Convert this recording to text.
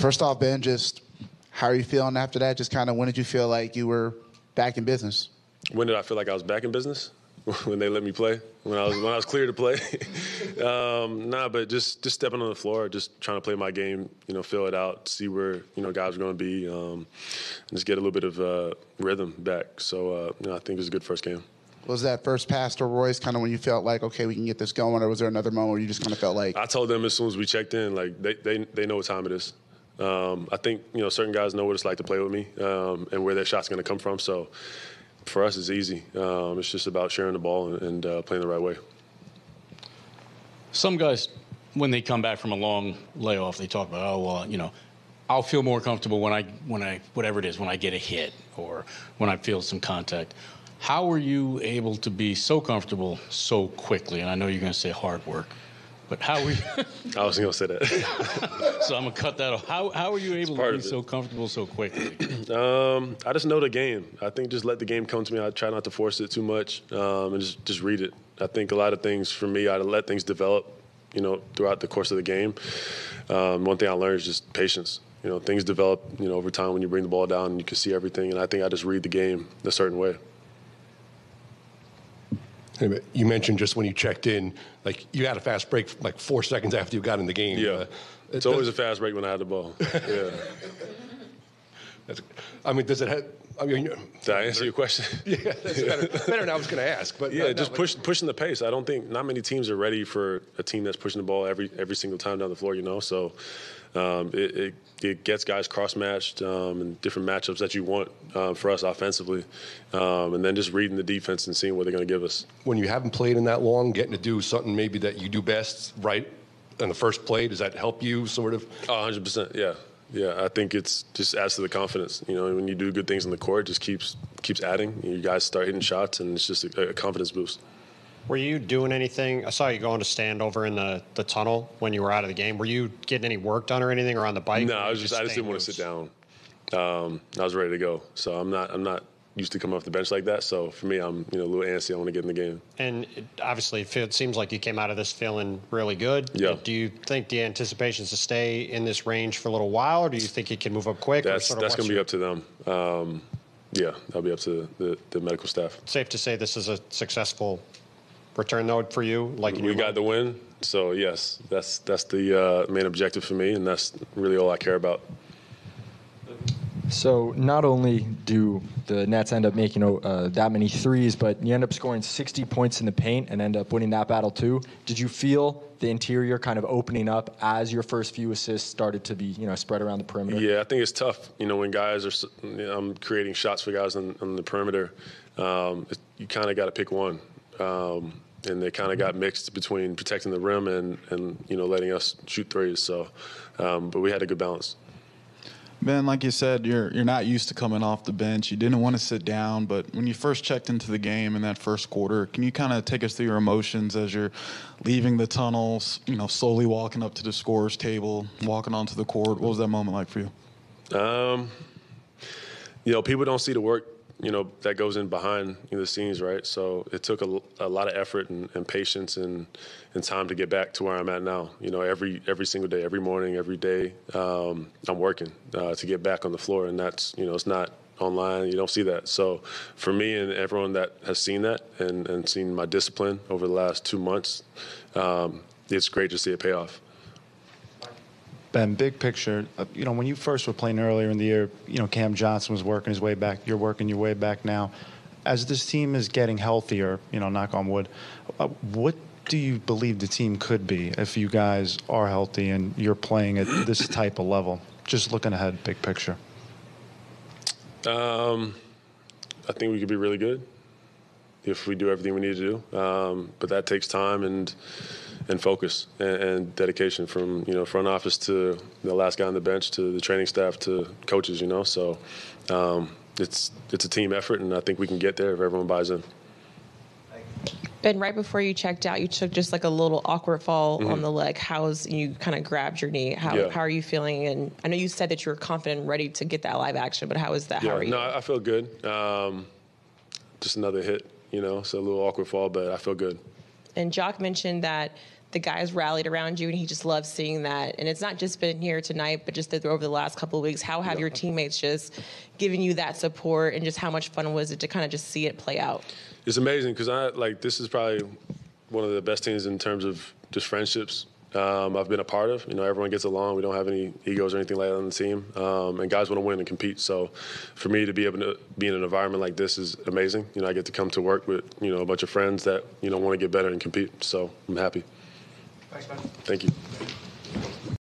First off, Ben, just how are you feeling after that? Just kind of when did you feel like you were back in business? When did I feel like I was back in business? When they let me play? When I was clear to play? But just stepping on the floor, just trying to play my game, feel it out, see where, guys are going to be, and just get a little bit of rhythm back. So, I think it was a good first game. Was that first pass to Royce kind of when you felt like, okay, we can get this going, or was there another moment where you just kind of felt like? I told them as soon as we checked in, like they know what time it is. I think, certain guys know what it's like to play with me and where their shot's going to come from. So for us, it's easy. It's just about sharing the ball and playing the right way. Some guys, when they come back from a long layoff, they talk about, I'll feel more comfortable when I whatever it is, when I get a hit or when I feel some contact. How were you able to be so comfortable so quickly? And I know you're going to say hard work, but how were you? I wasn't going to say that. So I'm going to cut that off. How were you able to be so comfortable so quickly? I just know the game. I think just let the game come to me. I try not to force it too much and just read it. I think a lot of things for me, I let things develop, throughout the course of the game. One thing I learned is just patience. Things develop, over time when you bring the ball down and you can see everything. And I think I just read the game a certain way. You mentioned just when you checked in, like you had a fast break like 4 seconds after you got in the game. Yeah, it's always a fast break when I had the ball. Yeah. Does it have? Did I answer your question? Yeah, that's better than I was going to ask. But yeah, pushing the pace. I don't think not many teams are ready for a team that's pushing the ball every single time down the floor. So it gets guys cross-matched and different matchups that you want for us offensively, and then just reading the defense and seeing what they're going to give us. When you haven't played in that long, getting to do something maybe that you do best right on the first play, does that help you sort of? 100%, yeah. Yeah, I think it's just adds to the confidence. When you do good things on the court, it just keeps adding. You guys start hitting shots, and it's just a confidence boost. Were you doing anything? I saw you going to stand over in the tunnel when you were out of the game. Were you getting any work done or anything, or on the bike? No, I just didn't want to sit down. I was ready to go, so I'm not used to coming off the bench like that. So for me, I'm a little antsy. I want to get in the game. And obviously, it seems like you came out of this feeling really good. Yeah. Do you think the anticipation is to stay in this range for a little while, or do you think you can move up quick? That's going to be up to them. Yeah, that'll be up to the medical staff. Safe to say this is a successful return, though, for you? We got the win, so yes, that's the main objective for me, and that's really all I care about. So not only do the Nets end up making that many threes, but you end up scoring 60 points in the paint and end up winning that battle too. Did you feel the interior kind of opening up as your first few assists started to be, spread around the perimeter? Yeah, I think it's tough. When guys are, I'm creating shots for guys on the perimeter. You kind of got to pick one. And they kind of got mixed between protecting the rim and letting us shoot threes. So, but we had a good balance. Ben, like you said, you're not used to coming off the bench. You didn't want to sit down, but when you first checked into the game in that first quarter, can you kind of take us through your emotions as you're leaving the tunnels, slowly walking up to the scorer's table, walking onto the court? What was that moment like for you? People don't see the work that goes in behind the scenes, right? So it took a lot of effort and patience and time to get back to where I'm at now. Every single day, every morning, every day, I'm working to get back on the floor, and that's it's not online. You don't see that. So for me and everyone that has seen that and seen my discipline over the last 2 months, it's great to see it pay off. Ben, big picture, when you first were playing earlier in the year, Cam Johnson was working his way back. You're working your way back now. As this team is getting healthier, knock on wood, what do you believe the team could be if you guys are healthy and you're playing at this type of level? Just looking ahead, big picture. I think we could be really good if we do everything we need to do. But that takes time and focus and dedication from front office to the last guy on the bench to the training staff to coaches. So it's a team effort, and I think we can get there if everyone buys in. Ben, right before you checked out, you took just like a little awkward fall on the leg. You kind of grabbed your knee? How are you feeling? And I know you said that you were confident and ready to get that live action, but how is that? Yeah, how are you? No, I feel good. Just another hit, so a little awkward fall, but I feel good. And Jock mentioned that the guys rallied around you, and he just loves seeing that. And it's not just been here tonight, but just over the last couple of weeks. How have your teammates just given you that support, and just how much fun was it to kind of just see it play out? It's amazing because this is probably one of the best teams in terms of just friendships I've been a part of. Everyone gets along. We don't have any egos or anything like that on the team. And guys want to win and compete. So for me to be able to be in an environment like this is amazing. I get to come to work with, a bunch of friends that, want to get better and compete. So I'm happy. Thanks, man. Thank you.